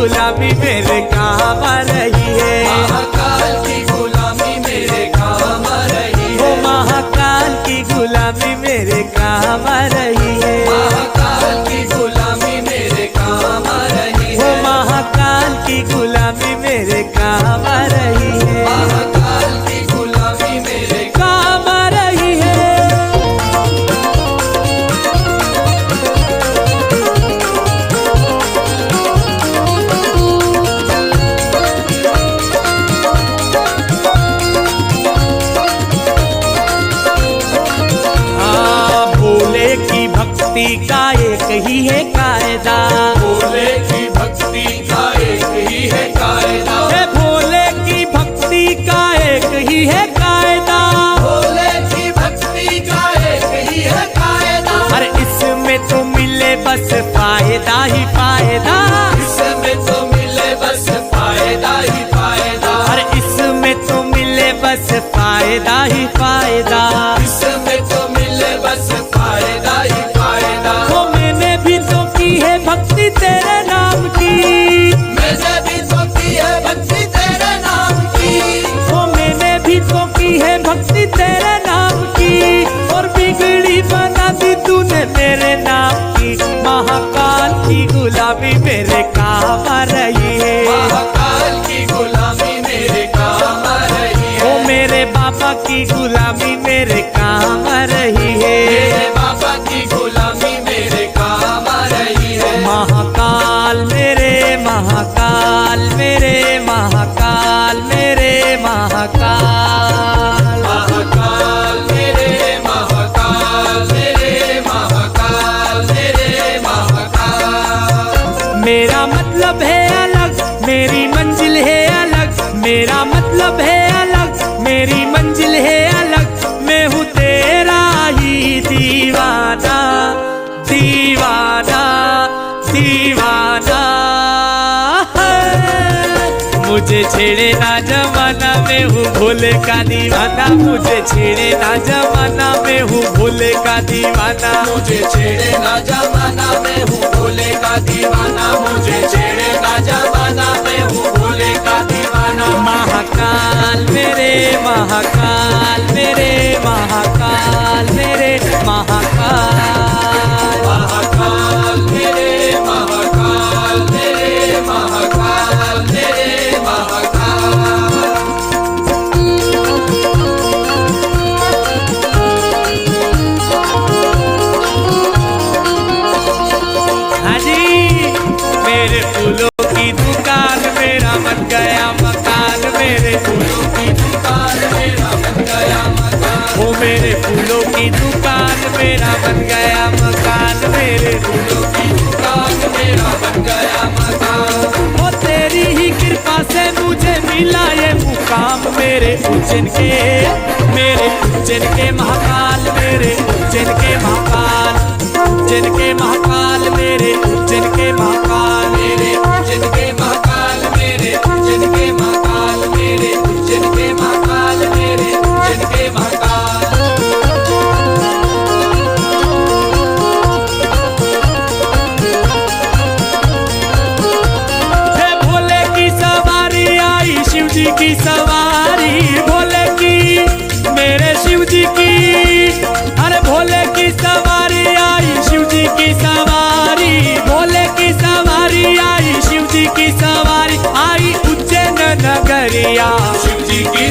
गुलामी मेरे काम आ रही है। महाकाल की गुलामी मेरे काम आ रही वो है। महाकाल की गुलामी मेरे काम आ रही है। महाकाल की गुलामी मेरे काम आ रही वो है। महाकाल की गुलामी मेरे काम आ रही है। महाकाल की गुलामी मेरे काम आ रही है। भोले की भक्ति का एक ही है कायदा। भोले की भक्ति का एक ही है कायदा। हे भोले की भक्ति का एक ही है कायदा। भोले की भक्ति का एक ही है कायदा। अरे इसमें तो मिले बस फायदा ही फायदा। इसमें तो मिले बस फायदा ही फायदा। अरे इसमें तो मिले बस फायदा ही फायदा। इसमें तो मिले बस फायदा ही फायदा। वो मैंने भी तो की है भक्ति तेरे नाम की। मैंने भी तो की है भक्ति तेरे नाम की। वो मैंने भी तो की है भक्ति तेरे नाम की। और बिगड़ी बना दी तूने मेरे नाम की। महाकाल की गुलामी मेरे काम आ रही है। महाकाल की गुलामी मेरे काम आ रही है। वो मेरे बाबा की गुलामी मेरे काम आ रही है। मेरे बाबा की गुलामी मेरे काम आ रही है। महाकाल मेरे महाकाल मेरे महाकाल मेरे महाकाल। महाकाल मेरे महाकाल मेरे महाकाल मेरे महाकाल। मेरा मतलब है अलग, मेरी मंजिल है अलग। मेरा मतलब है अलग, मेरी मंजिल है अलग। मैं हूँ तेरा ही दीवाना, दीवाना, दीवाना। मुझे छेड़े ना जमाना, मैं हूँ भोले का दीवाना। मुझे छेड़े ना जमाना, मैं हूँ भोले का दीवाना। मुझे छेड़े ना जमाना, मैं हूँ भोले का दीवाना। मुझे छेड़े ना जमाना, मैं हूँ भोले का दीवाना। महाकाल मेरे महाकाल मेरे महाकाल मेरे महाकाल। महाकाल मेरे महाकाल मेरे महाकाल मेरे महाकाल। हाँ जी, मेरे फूलों की दुकान मेरा बन गया मकान। मेरे फूलों की दुकान मेरा बन गया मकान। वो मेरे फूलों की दुकान मेरा बन गया मकान। मेरे फूलों की दुकान मेरा बन गया मकान। वो तेरी ही कृपा से मुझे मिला ये मुकाम। मेरे उज्जैन के महाकाल, मेरे उज्जैन के महाकाल, उज्जैन के महाकाल, मेरे उज्जैन के महाकाल। मेरे उज्जैन के महाकाल, मेरे उज्जैन के महाकाल, मेरे उज्जैन के महाकाल, मेरे उज्जैन के महाकाल। हे भोले की सवारी आई, शिव जी की सवारी। भोले की मेरे शिव जी की, अरे भोले की सवारी आई, शिव जी की सवारी। भोले की सवारी आई, शिव जी की सवारी आई। उज्जैन नगरिया शिव जी की